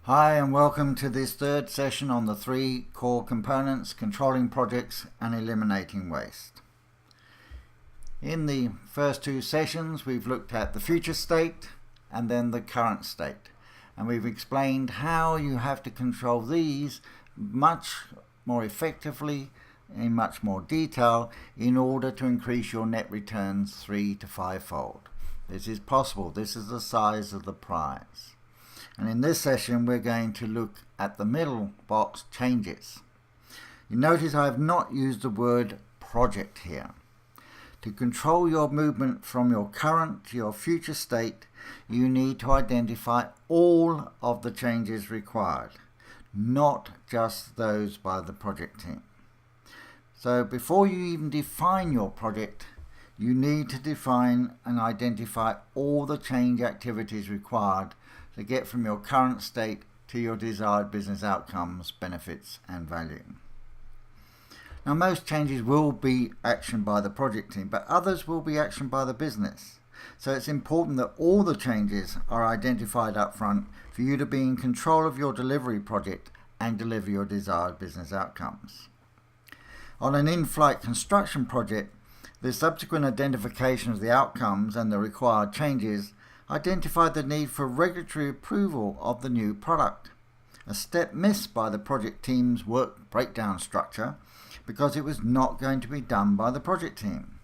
Hi and welcome to this third session on the three core components: controlling projects and eliminating waste. In the first two sessions we've looked at the future state and then the current state, and we've explained how you have to control these much more effectively in much more detail in order to increase your net returns 3 to 5-fold. This is possible. This is the size of the prize. And in this session we're going to look at the middle box, changes. You notice I have not used the word project here. To control your movement from your current to your future state, you need to identify all of the changes required, not just those by the project team. So before you even define your project, you need to define and identify all the change activities required to get from your current state to your desired business outcomes, benefits and value. Now most changes will be actioned by the project team, but others will be actioned by the business. So it's important that all the changes are identified up front for you to be in control of your delivery project and deliver your desired business outcomes. On an in-flight construction project, the subsequent identification of the outcomes and the required changes identified the need for regulatory approval of the new product, a step missed by the project team's work breakdown structure because it was not going to be done by the project team.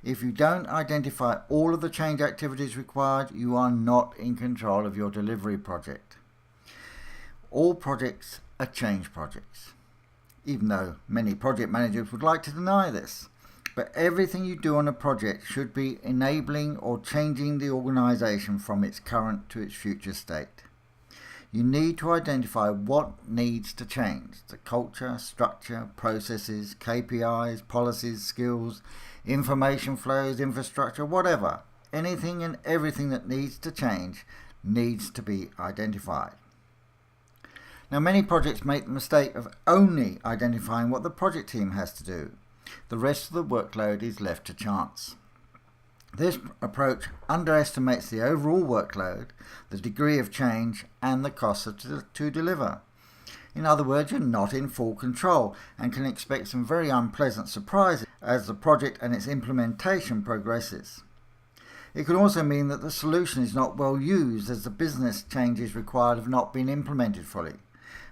If you don't identify all of the change activities required, you are not in control of your delivery project. All projects are change projects, even though many project managers would like to deny this. But everything you do on a project should be enabling or changing the organization from its current to its future state. You need to identify what needs to change: the culture, structure, processes, KPIs, policies, skills, information flows, infrastructure, whatever. Anything and everything that needs to change needs to be identified. Now many projects make the mistake of only identifying what the project team has to do. The rest of the workload is left to chance. This approach underestimates the overall workload, the degree of change and the cost to deliver. In other words, you're not in full control and can expect some very unpleasant surprises as the project and its implementation progresses. It can also mean that the solution is not well used as the business changes required have not been implemented fully,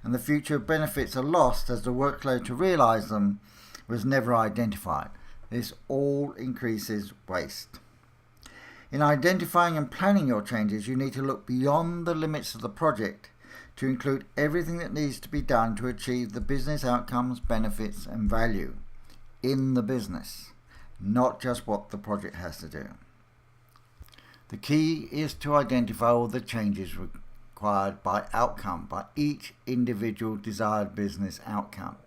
and the future benefits are lost as the workload to realize them was never identified. This all increases waste. In identifying and planning your changes, you need to look beyond the limits of the project to include everything that needs to be done to achieve the business outcomes, benefits and value in the business, not just what the project has to do. The key is to identify all the changes required by outcome, by each individual desired business outcome.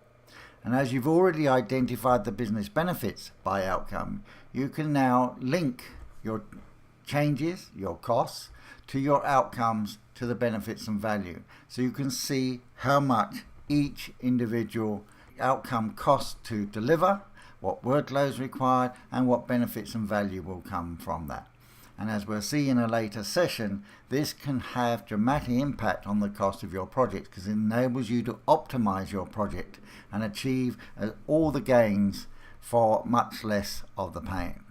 And as you've already identified the business benefits by outcome, you can now link your changes, your costs, to your outcomes, to the benefits and value. So you can see how much each individual outcome costs to deliver, what workload is required, and what benefits and value will come from that. And as we'll see in a later session, this can have dramatic impact on the cost of your project because it enables you to optimize your project and achieve all the gains for much less of the pain.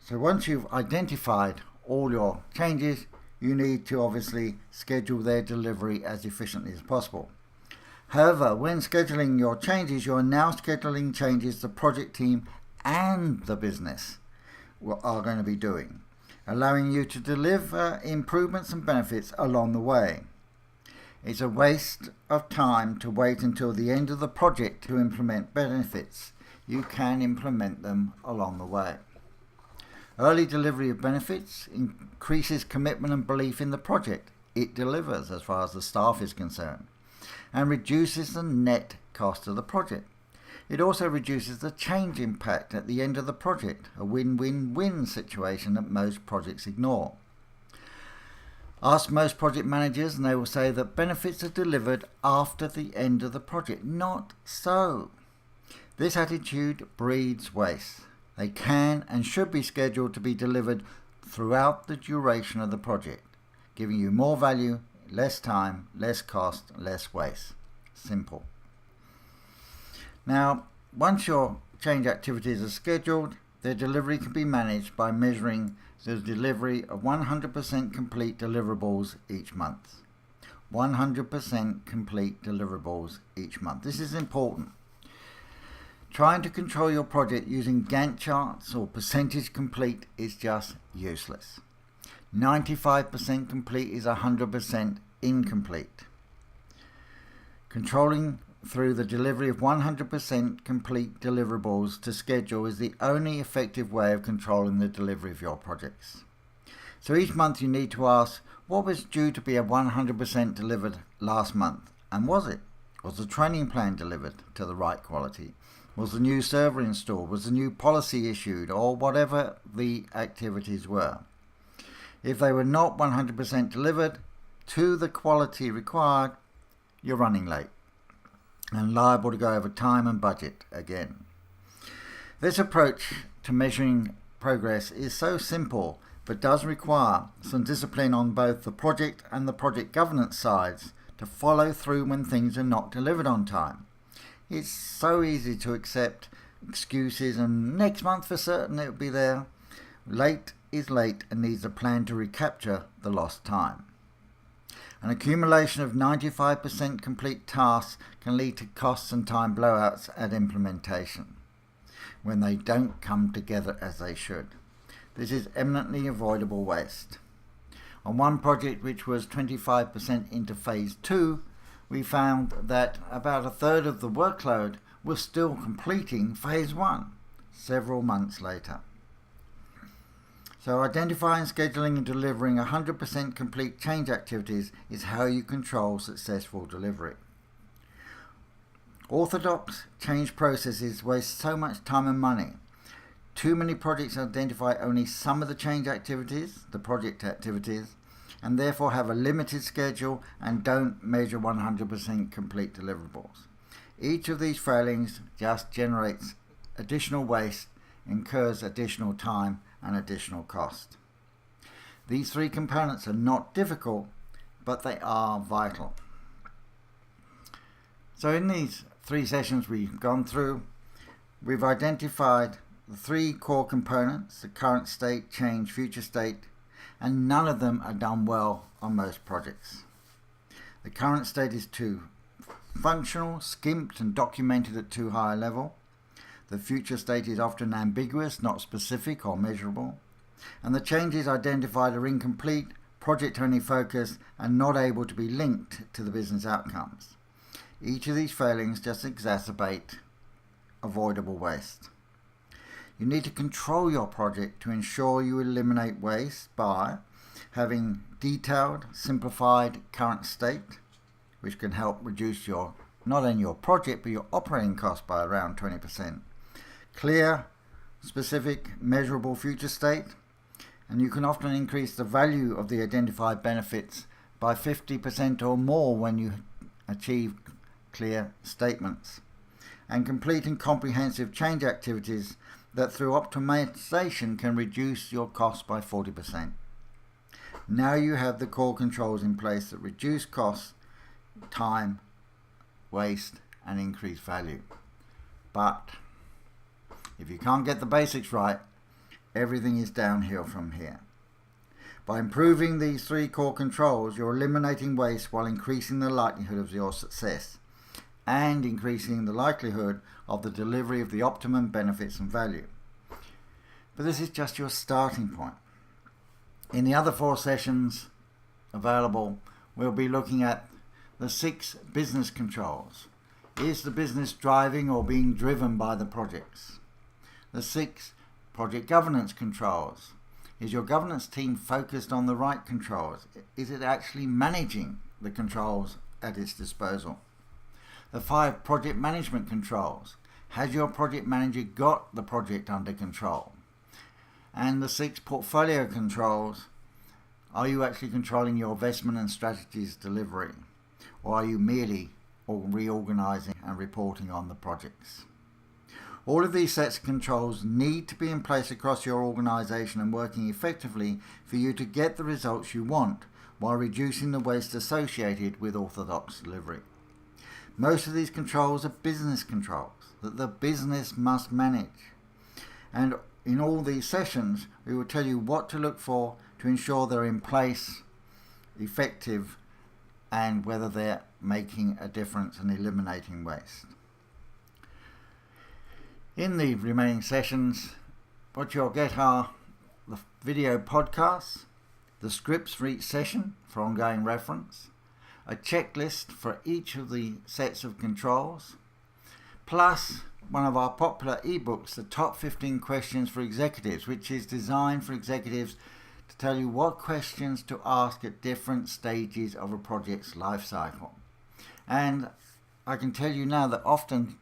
So once you've identified all your changes, you need to obviously schedule their delivery as efficiently as possible. However, when scheduling your changes, you are now scheduling changes the project team and the business are going to be doing, allowing you to deliver improvements and benefits along the way. It's a waste of time to wait until the end of the project to implement benefits. You can implement them along the way. Early delivery of benefits increases commitment and belief in the project. It delivers as far as the staff is concerned and reduces the net cost of the project. It also reduces the change impact at the end of the project, a win-win-win situation that most projects ignore. Ask most project managers and they will say that benefits are delivered after the end of the project. Not so. This attitude breeds waste. They can and should be scheduled to be delivered throughout the duration of the project, giving you more value, less time, less cost, less waste. Simple. Now, once your change activities are scheduled, their delivery can be managed by measuring the delivery of 100% complete deliverables each month. 100% complete deliverables each month. This is important. Trying to control your project using Gantt charts or percentage complete is just useless. 95% complete is 100% incomplete. Controlling through the delivery of 100% complete deliverables to schedule is the only effective way of controlling the delivery of your projects. So each month you need to ask, what was due to be a 100% delivered last month, and was it? Was the training plan delivered to the right quality? Was the new server installed? Was the new policy issued? Or whatever the activities were. If they were not 100% delivered to the quality required, you're running late and liable to go over time and budget again. This approach to measuring progress is so simple, but does require some discipline on both the project and the project governance sides to follow through when things are not delivered on time. It's so easy to accept excuses and next month for certain it'll be there. Late is late and needs a plan to recapture the lost time. An accumulation of 95% complete tasks can lead to costs and time blowouts at implementation when they don't come together as they should. This is eminently avoidable waste. On one project which was 25% into phase 2, we found that about a third of the workload was still completing phase 1 several months later. So identifying, scheduling and delivering 100% complete change activities is how you control successful delivery. Orthodox change processes waste so much time and money. Too many projects identify only some of the change activities, the project activities, and therefore have a limited schedule and don't measure 100% complete deliverables. Each of these failings just generates additional waste, incurs additional time and additional cost. These three components are not difficult, but they are vital. So in these 3 sessions we've gone through, we've identified the 3 core components: the current state, change, future state, and none of them are done well on most projects. The current state is too functional, skimped and documented at too high a level. The future state is often ambiguous, not specific or measurable. And the changes identified are incomplete, project-only focused, and not able to be linked to the business outcomes. Each of these failings just exacerbate avoidable waste. You need to control your project to ensure you eliminate waste by having detailed, simplified current state, which can help reduce your not only your project but your operating cost by around 20%. Clear, specific, measurable future state, and you can often increase the value of the identified benefits by 50% or more when you achieve clear statements. And complete and comprehensive change activities that through optimization can reduce your cost by 40%. Now you have the core controls in place that reduce costs, time, waste and increase value. But if you can't get the basics right, everything is downhill from here. By improving these 3 core controls, you're eliminating waste while increasing the likelihood of your success and increasing the likelihood of the delivery of the optimum benefits and value. But this is just your starting point. In the other 4 sessions available, we'll be looking at the 6 business controls. Is the business driving or being driven by the projects? The 6 project governance controls. Is your governance team focused on the right controls? Is it actually managing the controls at its disposal? The 5 project management controls. Has your project manager got the project under control? And the 6 portfolio controls. Are you actually controlling your investment and strategies delivery? Or are you merely reorganizing and reporting on the projects? All of these sets of controls need to be in place across your organisation and working effectively for you to get the results you want while reducing the waste associated with orthodox delivery. Most of these controls are business controls that the business must manage. And in all these sessions, we will tell you what to look for to ensure they're in place, effective, and whether they're making a difference and eliminating waste. In the remaining sessions, what you'll get are the video podcasts, the scripts for each session for ongoing reference, a checklist for each of the sets of controls, plus one of our popular ebooks, the Top 15 Questions for Executives, which is designed for executives to tell you what questions to ask at different stages of a project's life cycle. And I can tell you now that often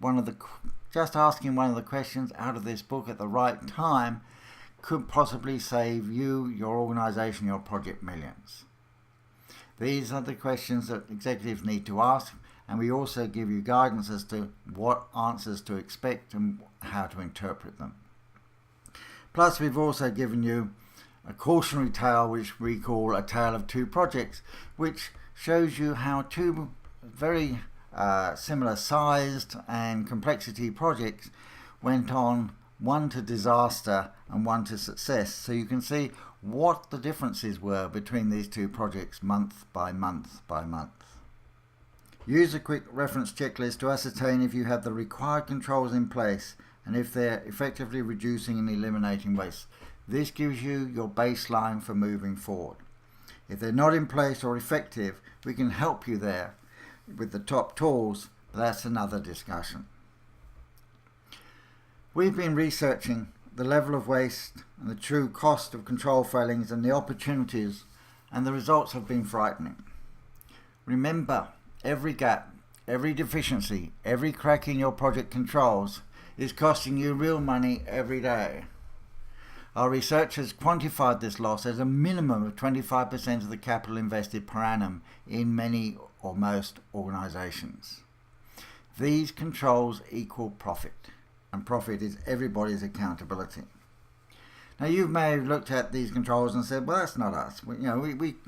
just asking one of the questions out of this book at the right time could possibly save you, your organisation, your project millions. These are the questions that executives need to ask, and we also give you guidance as to what answers to expect and how to interpret them. Plus, we've also given you a cautionary tale, which we call A Tale of Two Projects, which shows you how two very similar sized and complexity projects went on, one to disaster and one to success. So you can see what the differences were between these two projects month by month by month. Use a quick reference checklist to ascertain if you have the required controls in place and if they're effectively reducing and eliminating waste. This gives you your baseline for moving forward. If they're not in place or effective, we can help you there with the top tools, but that's another discussion. We've been researching the level of waste and the true cost of control failings and the opportunities, and the results have been frightening. Remember, every gap, every deficiency, every crack in your project controls is costing you real money every day. Our research has quantified this loss as a minimum of 25% of the capital invested per annum in many or most organisations. These controls equal profit, and profit is everybody's accountability. Now, you may have looked at these controls and said, well, that's not us. We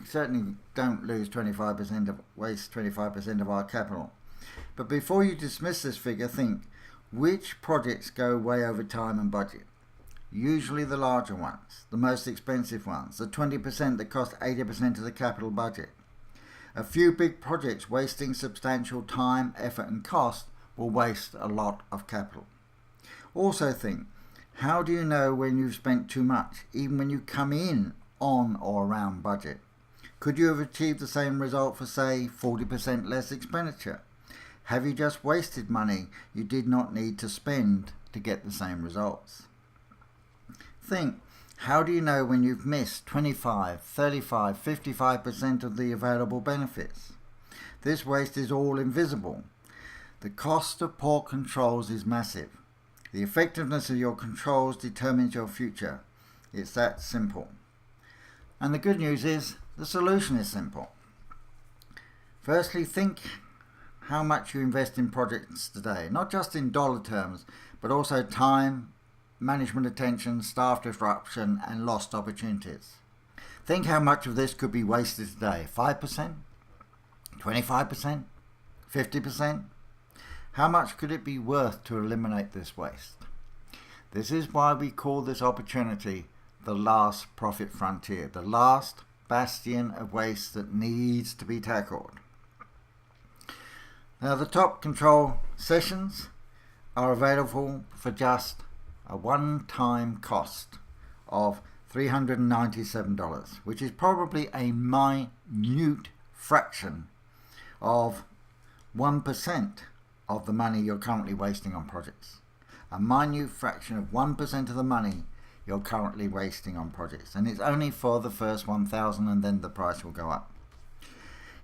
certainly don't lose 25% of waste 25% of our capital. But before you dismiss this figure, think, which projects go way over time and budget? Usually the larger ones, the most expensive ones, the 20% that cost 80% of the capital budget. A few big projects wasting substantial time, effort and cost will waste a lot of capital. Also think, how do you know when you've spent too much, even when you come in on or around budget? Could you have achieved the same result for, say, 40% less expenditure? Have you just wasted money you did not need to spend to get the same results? Think, how do you know when you've missed 25, 35, 55% of the available benefits? This waste is all invisible. The cost of poor controls is massive. The effectiveness of your controls determines your future. It's that simple. And the good news is, the solution is simple. Firstly, think how much you invest in projects today, not just in dollar terms, but also time, management attention, staff disruption, and lost opportunities. Think how much of this could be wasted today. 5%? 25%? 50%? How much could it be worth to eliminate this waste? This is why we call this opportunity the last profit frontier, the last bastion of waste that needs to be tackled. Now, the top control sessions are available for just a one-time cost of $397, which is probably a minute fraction of 1% of the money you're currently wasting on projects. A minute fraction of 1% of the money you're currently wasting on projects. And it's only for the first 1,000, and then the price will go up.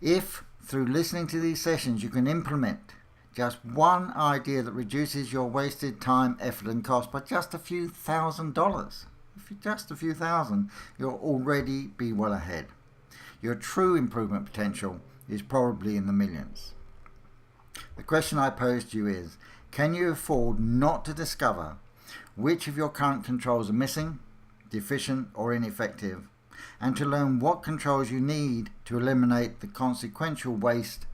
If, through listening to these sessions, you can implement just one idea that reduces your wasted time, effort and cost by just a few $1,000s. If it's just a few thousand, you'll already be well ahead. Your true improvement potential is probably in the millions. The question I pose to you is, Can you afford not to discover which of your current controls are missing, deficient or ineffective, and to learn what controls you need to eliminate the consequential waste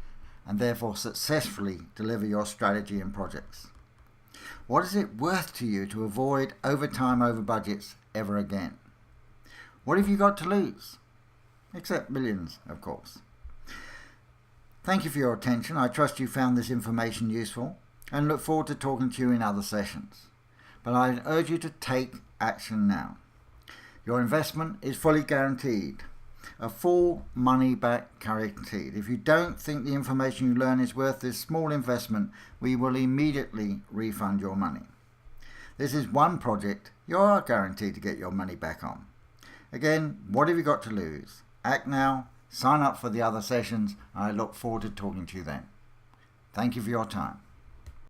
and therefore successfully deliver your strategy and projects? What is it worth to you to avoid overtime over budgets ever again? What have you got to lose? Except millions, of course. Thank you for your attention. I trust you found this information useful and look forward to talking to you in other sessions. But I urge you to take action now. Your investment is fully guaranteed. A full money back guaranteed. If you don't think the information you learn is worth this small investment, we will immediately refund your money. This is one project you are guaranteed to get your money back on. Again, what have you got to lose? Act now, sign up for the other sessions, and I look forward to talking to you then. Thank you for your time.